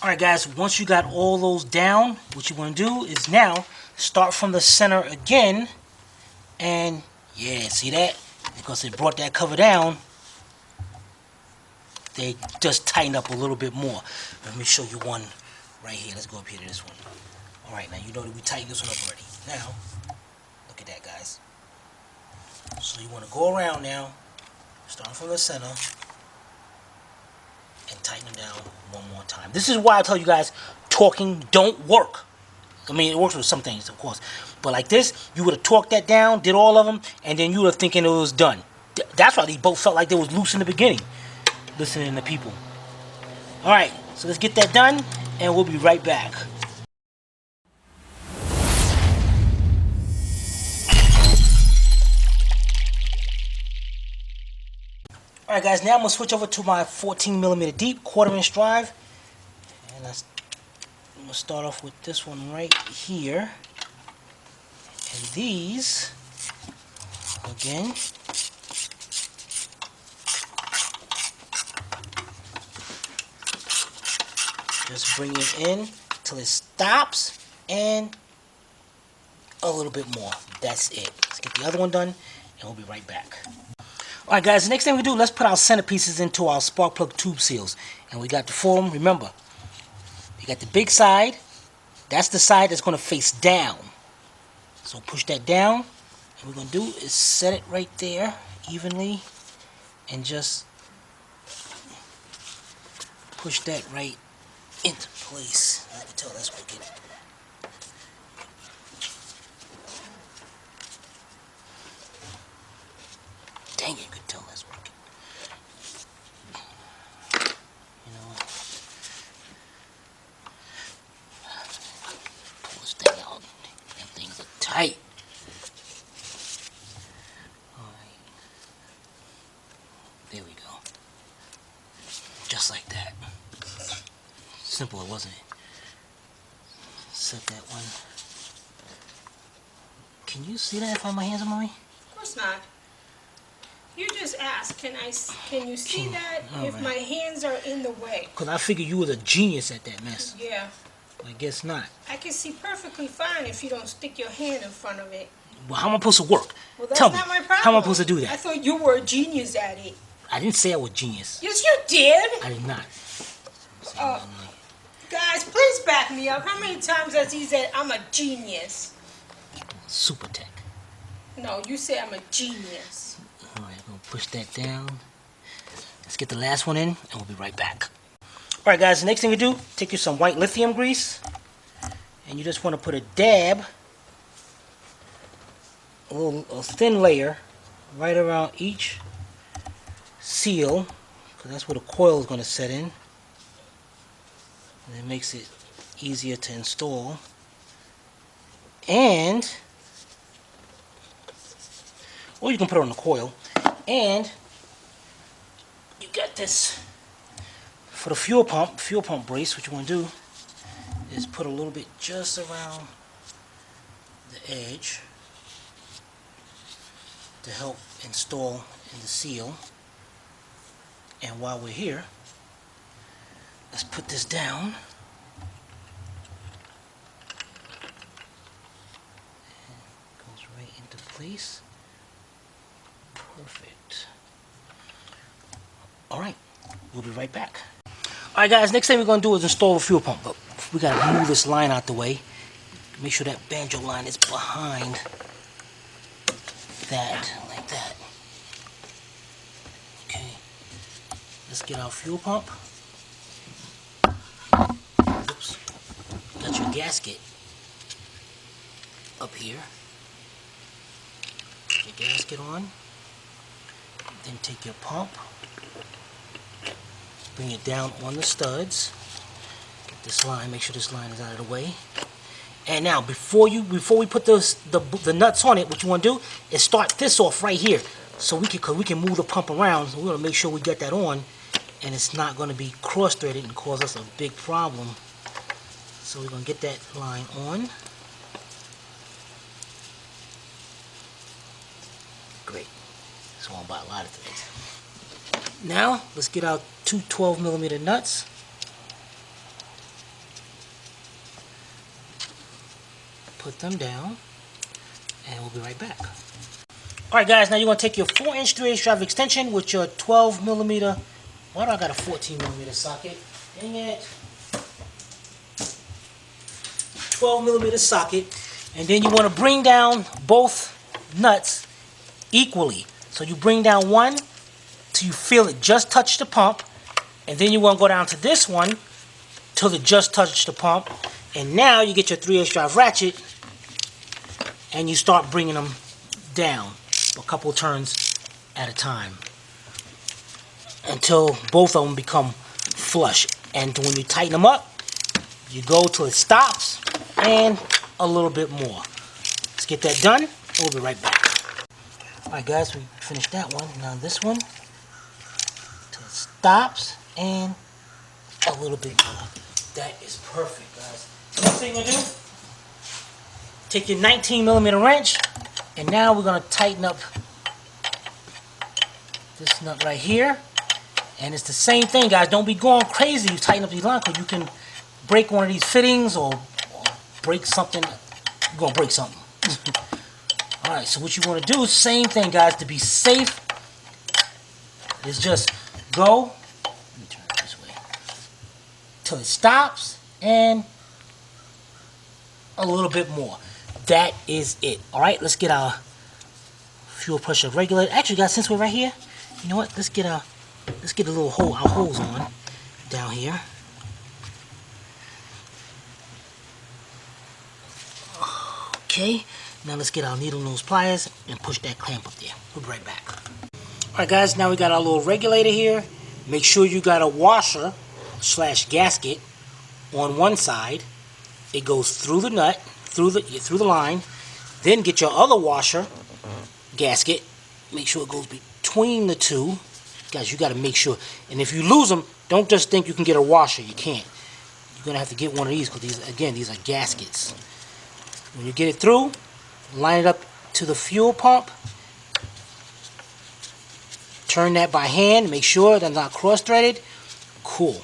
Alright guys, once you got all those down, what you want to do is now start from the center again. And yeah, see that? Because it brought that cover down, they just tighten up a little bit more. Let me show you one right here. Let's go up here to this one. Alright, now you know that we tightened this one up already. Now, look at that guys. So you want to go around now, starting from the center, and tighten them down one more time. This is why I tell you guys, torquing don't work. I mean, it works with some things, of course. But like this, you would have torqued that down, did all of them, and then you would have thinking it was done. That's why they both felt like they was loose in the beginning, listening to people. Alright, so let's get that done, and we'll be right back. Alright guys, now I'm going to switch over to my 14mm deep 1/4 inch drive. And I'm going to start off with this one right here. And these, again, just bring it in till it stops and a little bit more. That's it. Let's get the other one done and we'll be right back. Alright guys, the next thing we do, let's put our centerpieces into our spark plug tube seals. And we got the form, remember, you got the big side, that's the side that's going to face down. So push that down, and what we're going to do is set it right there evenly and just push that right into place. I can tell that's wicked. Dang it, you could tell that's working. You know, pull this thing out. Them things are tight. Alright. There we go. Just like that. Simple, wasn't it? Set that one. Can you see that if I have my hands on me? Of course not. You just asked, can you see that if my hands are in the way? Because I figured you was a genius at that mess. Yeah. I guess not. I can see perfectly fine if you don't stick your hand in front of it. Well, how am I supposed to work? Well, that's Tell me, not my problem. how am I supposed to do that? I thought you were a genius at it. I didn't say I was genius. Yes, you did. I did not. Guys, please back me up. How many times has he said I'm a genius? Super tech. No, you say I'm a genius. Alright, I'm going to push that down. Let's get the last one in, and we'll be right back. Alright guys, the next thing you do, take you some white lithium grease, and you just want to put a dab, a thin layer, right around each seal, because that's where the coil is going to set in. And it makes it easier to install. And, or you can put it on the coil. And you got this for the fuel pump brace. What you want to do is put a little bit just around the edge to help install in the seal. And while we're here, let's put this down. And it goes right into place. Perfect. Alright, we'll be right back. Alright guys, next thing we're going to do is install the fuel pump. But we got to move this line out the way. Make sure that banjo line is behind that, like that. Okay, let's get our fuel pump. Oops. Got your gasket up here. Put your gasket on. Then take your pump, bring it down on the studs, get this line, make sure this line is out of the way. And now before we put the nuts on it, what you want to do is start this off right here, so we can move the pump around. So we want to make sure we get that on, and it's not going to be cross-threaded and cause us a big problem. So we're going to get that line on. Great. So I'll buy a lot of things. Now, let's get our two 12mm nuts. put them down, and we'll be right back. Alright guys, now you're going to take your 4-inch 3/8 drive extension with your 12mm. Why do I got a 14mm socket? Dang it. 12mm socket. And then you want to bring down both nuts equally. So you bring down one till you feel it just touch the pump. And then you want to go down to this one till it just touch the pump. And now you get your 3/8 drive ratchet and you start bringing them down a couple turns at a time until both of them become flush. And when you tighten them up, you go till it stops and a little bit more. Let's get that done. We'll be right back. Alright guys, we finished that one. Now this one till it stops and a little bit more. That is perfect, guys. Next thing you're gonna do, take your 19mm wrench, and now we're gonna tighten up this nut right here. And it's the same thing, guys. Don't be going crazy. You tighten up these lines because you can break one of these fittings or break something. You're gonna break something. Alright, so what you want to do, same thing, guys, to be safe, is just go, let me turn it this way, till it stops and a little bit more. That is it. Alright, let's get our fuel pressure regulator. Actually, guys, since we're right here, you know what? Let's get a little hole, our hose on down here. Okay, now let's get our needle nose pliers and push that clamp up there. We'll be right back. Alright guys, now we got our little regulator here. Make sure you got a washer / gasket on one side. It goes through the nut, through the line. Then get your other washer gasket. Make sure it goes between the two. Guys, you got to make sure. And if you lose them, don't just think you can get a washer. You can't. You're going to have to get one of these because these are gaskets. When you get it through, line it up to the fuel pump. Turn that by hand. Make sure they're not cross-threaded. Cool.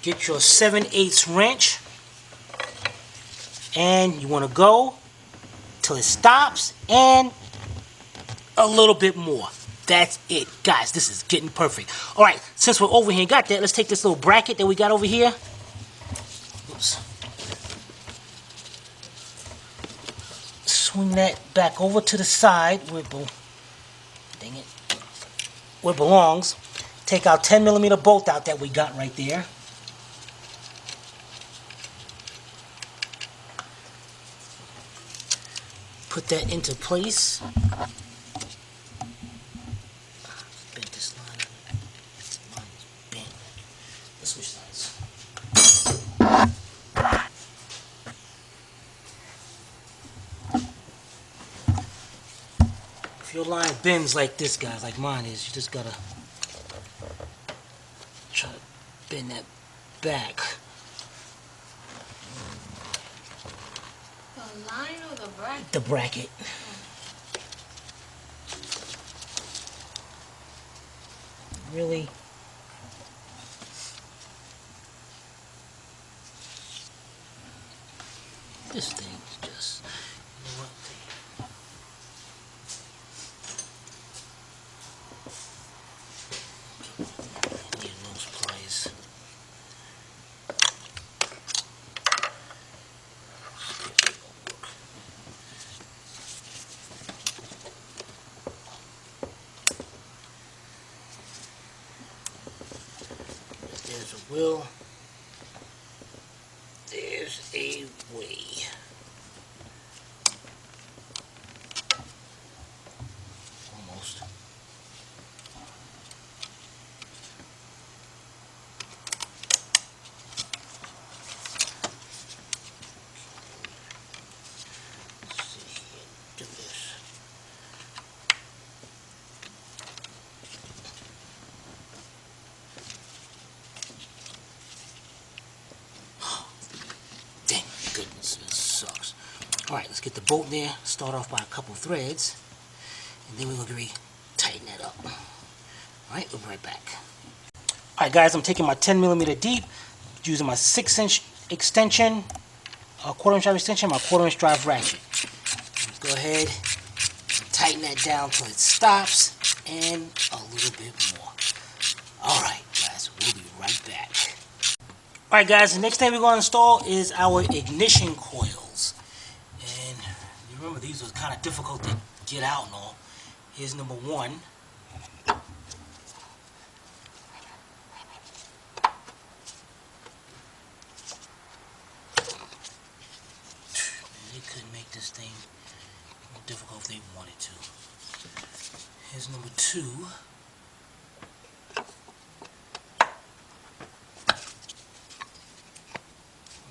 Get your 7/8 wrench. And you want to go till it stops and a little bit more. That's it. Guys, this is getting perfect. Alright, since we're over here and got that, let's take this little bracket that we got over here. Oops. Swing that back over to the side where it belongs. Take our 10mm bolt out that we got right there. Put that into place. Bent this line. This line is bent. Let's switch sides. If your line bends like this, guys, like mine is, you just gotta try to bend that back. The line or the bracket? The bracket. Really? This thing's just, you know what? Need those pliers. There's a will. There's a way. Almost. Let's see here. Do this. Dang, goodness, this sucks. Alright, let's get the bolt there. Start off by a couple threads. And then we're going to tighten that up. Alright, we'll be right back. Alright guys, I'm taking my 10mm deep, using my 6-inch extension. quarter-inch drive extension, my quarter-inch drive ratchet. Go ahead and tighten that down till it stops, and a little bit more. Alright guys, we'll be right back. Alright guys, the next thing we're going to install is our ignition coils. And you remember these were kind of difficult to get out and all. Here's number one. They couldn't make this thing more difficult if they wanted to. Here's number two.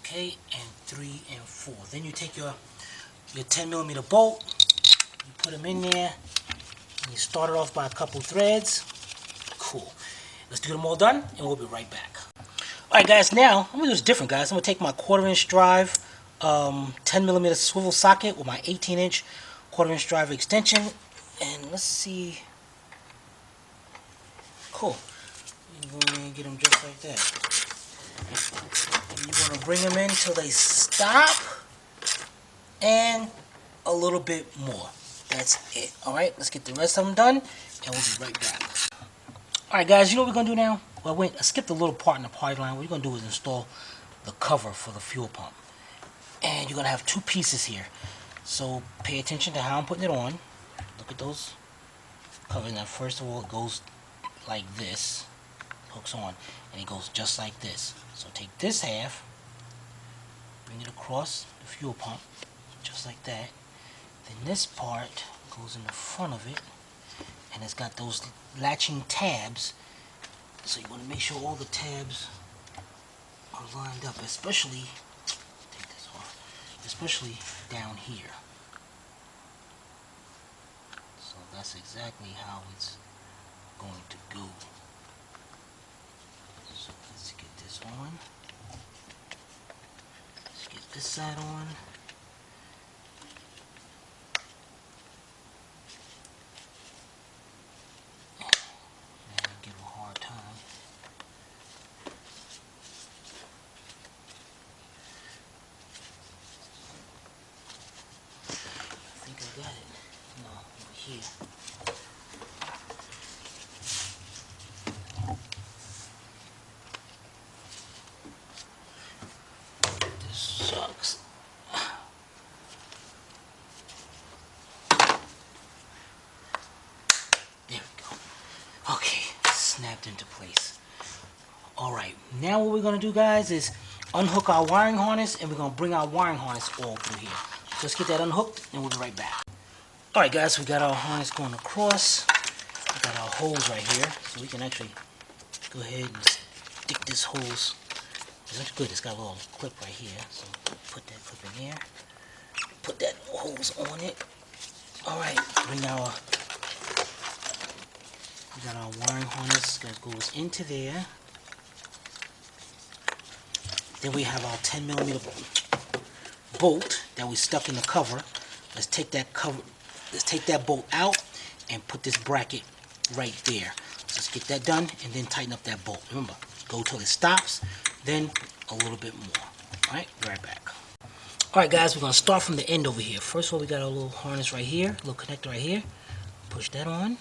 Okay, and 3 and 4. Then you take your 10mm bolt, you put them in there, and you start it off by a couple threads. Cool. Let's do them all done, and we'll be right back. Alright guys, now, I'm going to do this different guys. I'm going to take my quarter-inch drive, 10mm swivel socket with my 18-inch quarter-inch drive extension, and let's see. Cool. You go in and get them just like that. And you want to bring them in till they stop, and a little bit more. That's it. Alright, let's get the rest of them done, and we'll be right back. Alright guys, you know what we're going to do now? Well, I skipped a little part in the party line. What you're going to do is install the cover for the fuel pump. And you're going to have two pieces here. So pay attention to how I'm putting it on. Look at those covers. Now first of all, it goes like this. Hooks on. And it goes just like this. So take this half, bring it across the fuel pump, just like that. Then this part goes in the front of it, and it's got those latching tabs. So you want to make sure all the tabs are lined up, especially, take this off, especially down here. So that's exactly how it's going to go. So let's get this on. Let's get this side on. And give it a hard time. I think I got it. No, over here. Sucks. There we go. Okay, snapped into place. Alright, now what we're going to do guys is unhook our wiring harness, and we're going to bring our wiring harness all through here. Let's get that unhooked and we'll be right back. Alright guys, we got our harness going across. We got our hose right here, so we can actually go ahead and stick this hose. It's good, it's got a little clip right here, so put that clip in there, put that hose on it. Alright, we got our wiring harness that goes into there. Then we have our 10mm bolt that we stuck in the cover. Let's take that bolt out and put this bracket right there. So let's get that done and then tighten up that bolt. Remember, go till it stops, then a little bit more. Alright, be right back. Alright guys, we're going to start from the end over here. First of all, we got our little harness right here, little connector right here. Push that on.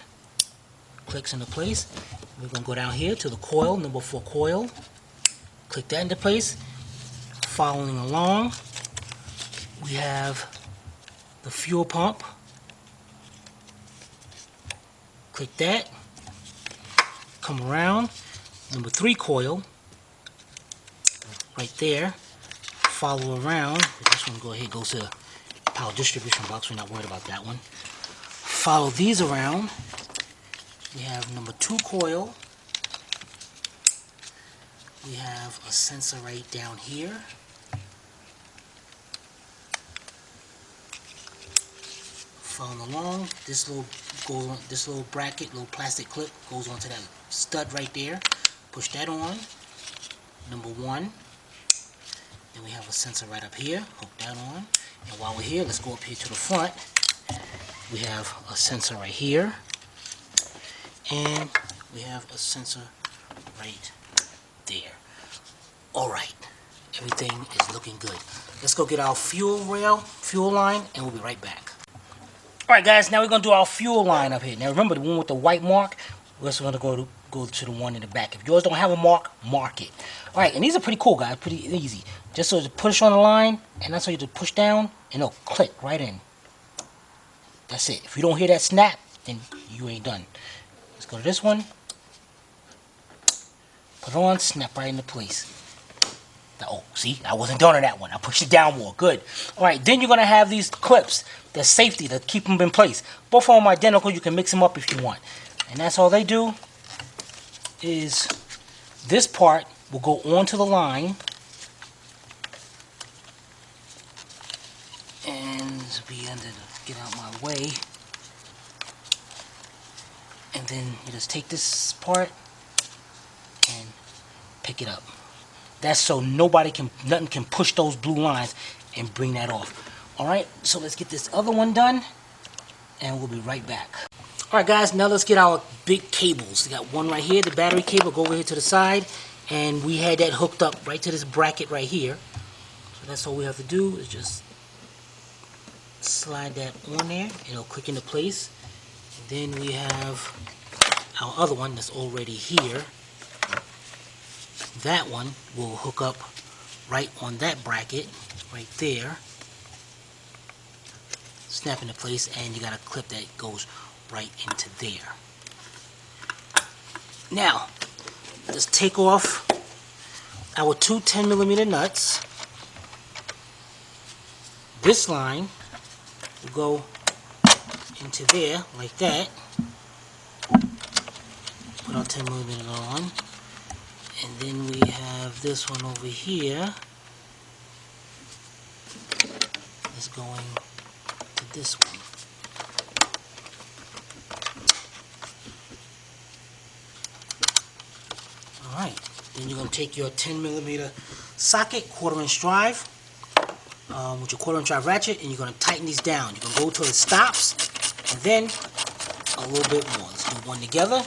Clicks into place. We're going to go down here to the coil, number 4 coil. Click that into place. Following along, we have the fuel pump. Click that. Come around. Number 3 coil. Right there. Follow around. This one go ahead goes to the power distribution box. We're not worried about that one. Follow these around. We have number 2 coil. We have a sensor right down here. Following along, this little bracket, little plastic clip goes onto that stud right there. Push that on. Number 1. Then we have a sensor right up here. Hook that on. And while we're here, let's go up here to the front. We have a sensor right here. And we have a sensor right there. Alright, everything is looking good. let's go get our fuel line, and we'll be right back. Alright guys, now we're going to do our fuel line up here. Now remember, the one with the white mark, we're just going to go to the one in the back. If yours don't have a mark, mark it. Alright, and these are pretty cool, guys, pretty easy. Just so you push on the line, and that's how you just push down, and it'll click right in. That's it. If you don't hear that snap, then you ain't done. Let's go to this one. Put it on, snap right into place. Oh, see, I wasn't done on that one. I pushed it down more. Good. Alright, then you're going to have these clips. They're safety to keep them in place. Both of them are identical. You can mix them up if you want. And that's all they do is this part will go onto the line. And get out my way. And then you just take this part and pick it up. That's so nothing can push those blue lines and bring that off. Alright, so let's get this other one done, and we'll be right back. Alright guys, now let's get our big cables. We got one right here, the battery cable, go over here to the side, and we had that hooked up right to this bracket right here. So that's all we have to do is just slide that on there, and it'll click into place. Then we have our other one that's already here. That one will hook up right on that bracket right there. Snap into place, and you got a clip that goes right into there. Now, let's take off our two 10mm nuts. This line will go into there like that. Put our 10mm on. And then we have this one over here. It's going to this one. Alright, then you're going to take your 10mm socket, 1/4 inch drive, with your 1/4 inch drive ratchet, and you're going to tighten these down. You're going to go till it stops, and then a little bit more. Let's do one together.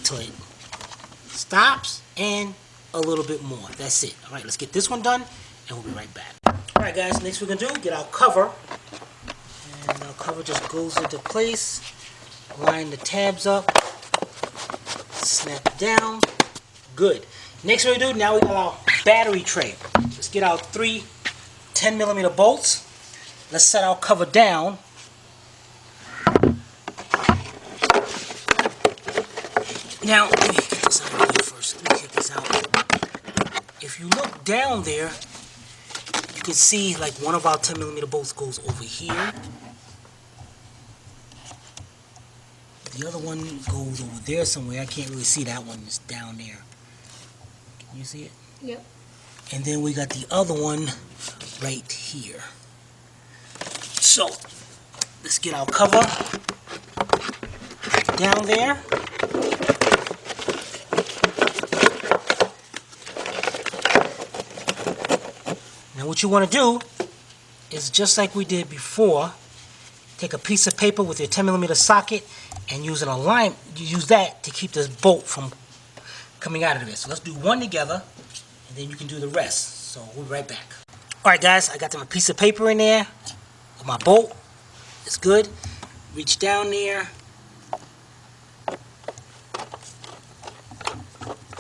Till it stops, and a little bit more. That's it. Alright, let's get this one done, and we'll be right back. Alright guys, next we're going to do, get our cover. And our cover just goes into place. Line the tabs up. Snap it down. Good. Next we're going to do, now we got our battery tray. Let's get our 3 10mm bolts. Let's set our cover down. Now, let me get this out of here first. Let me get this out. If you look down there, you can see like one of our 10mm bolts goes over here. The other one goes over there somewhere. I can't really see that one. It's down there. Can you see it? Yep. And then we got the other one right here. So, let's get our cover down there. Now what you want to do is just like we did before, take a piece of paper with your 10mm socket and use use that to keep this bolt from coming out of this. So let's do one together, and then you can do the rest. So we'll be right back. Alright guys, I got my piece of paper in there with my bolt. It's good. Reach down there.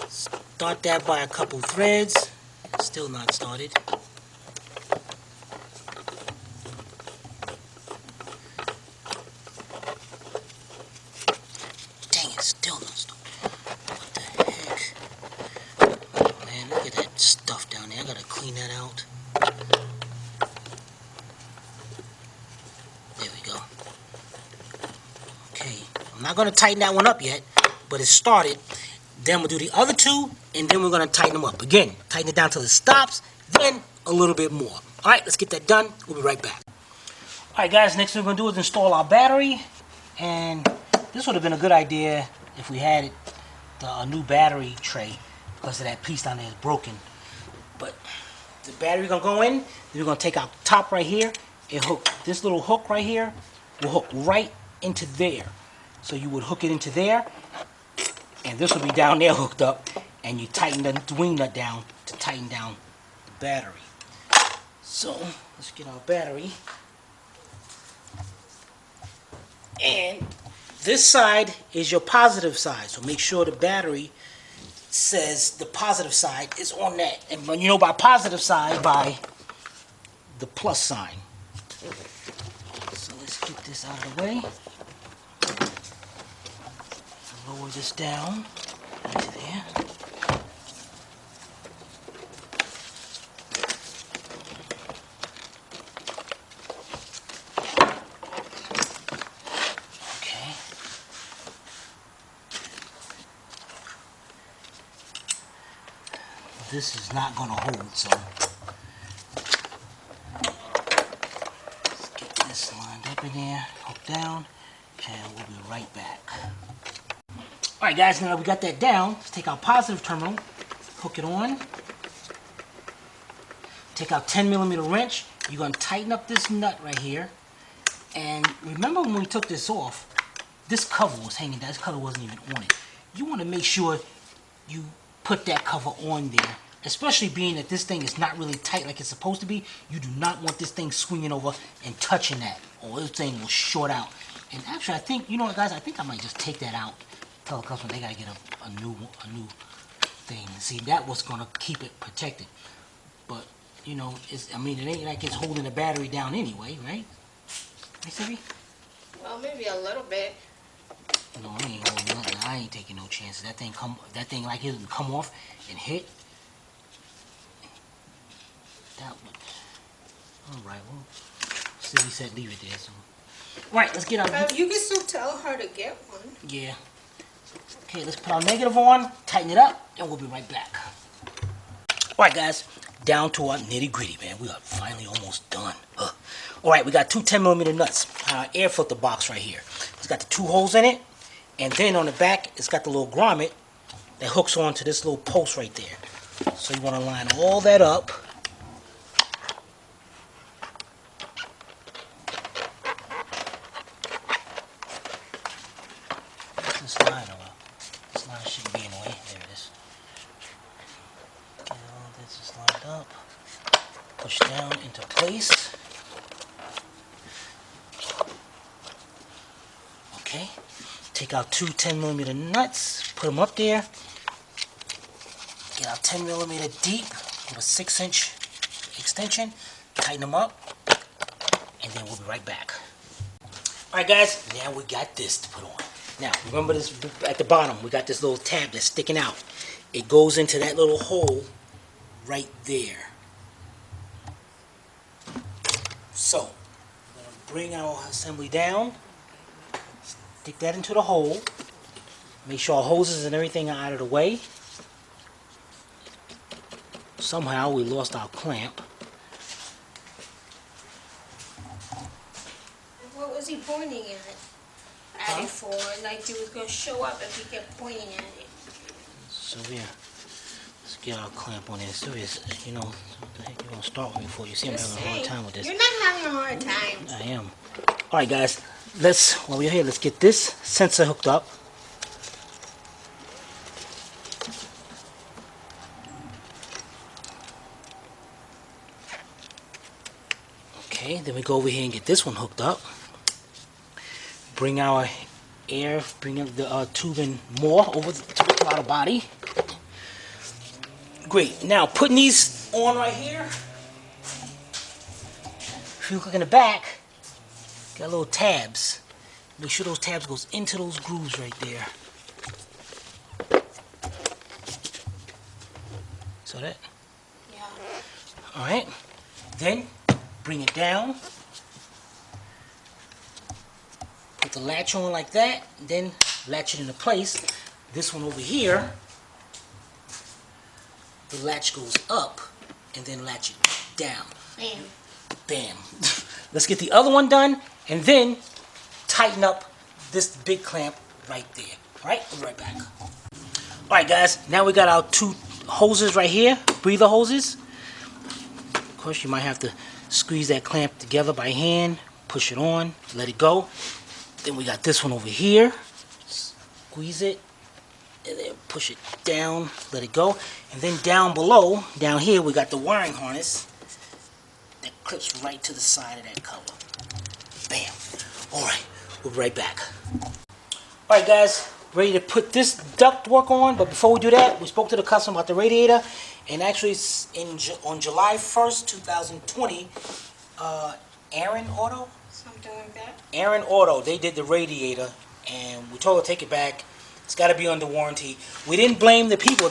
Start that by a couple threads. It's still not started. Dang it, still not started. What the heck? Oh man, look at that stuff down there. I gotta clean that out. There we go. Okay, I'm not gonna tighten that one up yet, but it started. Then we'll do the other two, and then we're going to tighten them up. Again, tighten it down till it stops, then a little bit more. Alright, let's get that done. We'll be right back. Alright guys, next thing we're going to do is install our battery. And this would have been a good idea if we had a new battery tray, because of that piece down there is broken. But the battery going to go in, then we're going to take our top right here, and hook this little hook right here, will hook right into there. So you would hook it into there, and this will be down there hooked up, and and you tighten the wing nut down to tighten down the battery. So let's get our battery. And this side is your positive side, so make sure the battery says the positive side is on that. And when you know by positive side, by the plus sign. So let's get this out of the way. Lower this down into there. Okay. This is not going to hold, so let's get this lined up in there, hook down, and we'll be right back. Alright guys, now that we got that down, let's take our positive terminal, hook it on, take our 10mm wrench, you're going to tighten up this nut right here, and remember when we took this off, this cover was hanging down, this cover wasn't even on it. You want to make sure you put that cover on there, especially being that this thing is not really tight like it's supposed to be. You do not want this thing swinging over and touching that, or this thing will short out. And actually, I think, you know what guys, I think I might just take that out. Tell the customer they gotta get a new thing. See, that was gonna keep it protected. But, you know, I mean, it ain't like it's holding the battery down anyway, right? Right, Stevie? Well, maybe a little bit. No, I ain't holding nothing. I ain't taking no chances. That thing like it would come off and hit. That would. All right. Well, Stevie said leave it there. So, right. Let's get our. You can still tell her to get one. Yeah. Okay. Let's put our negative on, tighten it up, and we'll be right back. All right, guys. Down to our nitty gritty, man. We are finally almost done. All right, we got two 10mm nuts. Our air filter box right here. It's got the two holes in it, and then on the back, it's got the little grommet that hooks onto this little post right there. So you want to line all that up. This line shouldn't be in the way. There it is. Get all this just lined up. Push down into place. Okay, take out two 10mm nuts, put them up there, get our 10mm deep with a 6-inch extension, tighten them up, and then we'll be right back. Alright guys, now we got this to put on. Now, remember this at the bottom, we got this little tab that's sticking out. It goes into that little hole right there. So, we're going to bring our assembly down. Stick that into the hole. Make sure our hoses and everything are out of the way. Somehow we lost our clamp. What was he pointing at it for? Like he was going to show up if he kept pointing at it. Sylvia, let's get our clamp on there. Sylvia, you know, what the heck you going to start with me for? You see I'm having a hard time with this. You're not having a hard time. I am. Alright guys, while we're here, let's get this sensor hooked up. Okay, then we go over here and get this one hooked up. Bring our bring the tube in more over to our body. Great, now putting these on right here. If you look in the back, got little tabs. Make sure those tabs goes into those grooves right there. So that? Yeah. Alright. Then bring it down. Put the latch on like that. Then latch it into place. This one over here, the latch goes up and then latch it down. Bam. Bam. Let's get the other one done and then tighten up this big clamp right there. Alright, we'll be right back. Alright guys, now we got our two hoses right here, breather hoses. Of course you might have to squeeze that clamp together by hand, push it on, let it go. Then we got this one over here. Squeeze it and then push it down, let it go. And then down below, down here, we got the wiring harness that clips right to the side of that cover. Bam. Alright, we'll be right back. Alright guys, ready to put this ductwork on, but before we do that, we spoke to the customer about the radiator, and actually on July 1st, 2020, Aaron Auto? Something like that. Aaron Auto, they did the radiator, and we told her to take it back. It's got to be under warranty. We didn't blame the people.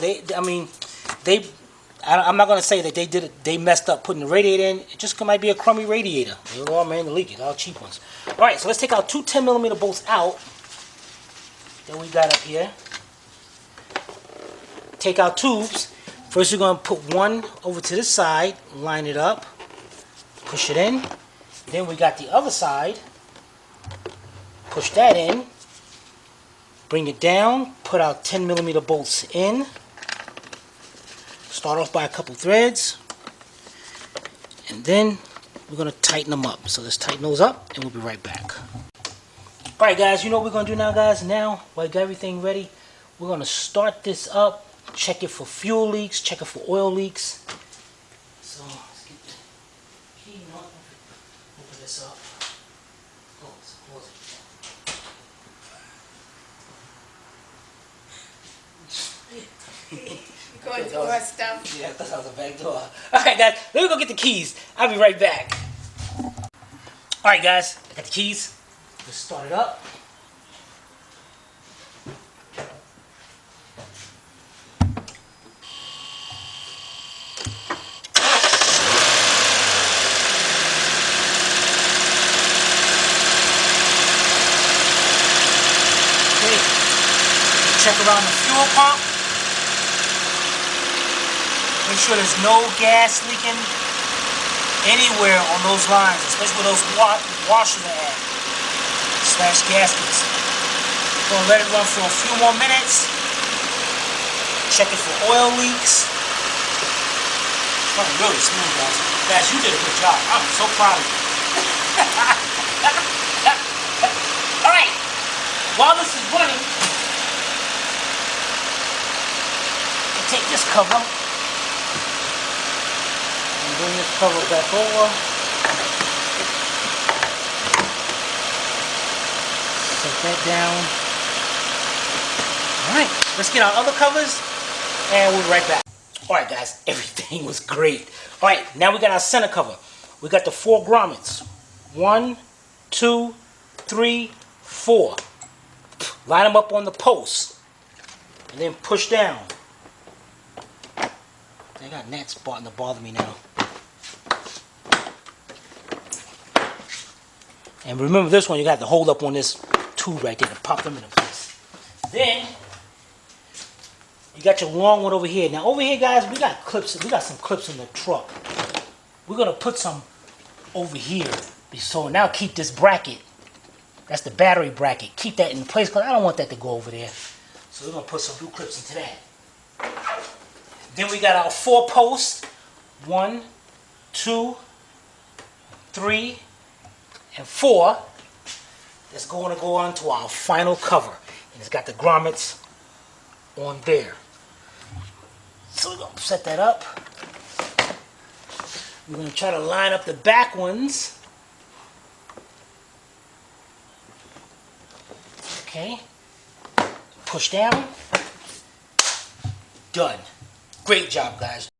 I'm not gonna say that they did it. They messed up putting the radiator in. It just might be a crummy radiator. They were all manual leakage, all cheap ones. All right, so let's take our two 10mm bolts out that we got up here. Take our tubes. First, we're gonna put one over to this side, line it up, push it in. Then we got the other side. Push that in. Bring it down. Put our 10mm bolts in. Start off by a couple threads, and then we're going to tighten them up. So let's tighten those up, and we'll be right back. Alright guys, you know what we're going to do now guys? Now, while I got everything ready, we're going to start this up, check it for fuel leaks, check it for oil leaks. So let's get the key nut, open this up. Close it. Going through our stuff. Yeah, I thought that was a back door. Alright guys, let me go get the keys. I'll be right back. Alright guys, I got the keys. Let's start it up. Okay. Check around the fuel pump. Make sure there's no gas leaking anywhere on those lines, especially where those washers are at, / gaskets. We're going to let it run for a few more minutes. Check it for oil leaks. It's running really smooth, guys. Guys, you did a good job. I'm so proud of you. Alright, while this is running, we'll take this cover. Bring this cover back over. Set that down. Alright, let's get our other covers and we'll be right back. Alright guys, everything was great. Alright, now we got our center cover. We got the 4 grommets. 1, 2, 3, 4. Line them up on the post. And then push down. I got gnats starting to bother me now. And remember this one, you got to hold up on this tube right there to pop them into place. Then, you got your long one over here. Now over here guys, we got clips, we got some clips in the truck. We're going to put some over here. So now keep this bracket, that's the battery bracket, keep that in place because I don't want that to go over there. So we're going to put some new clips into that. Then we got our 4 posts. 1, 2, 3, and 4. That's going to go on to our final cover. And it's got the grommets on there. So we're going to set that up. We're going to try to line up the back ones. Okay. Push down. Done. Great job, guys.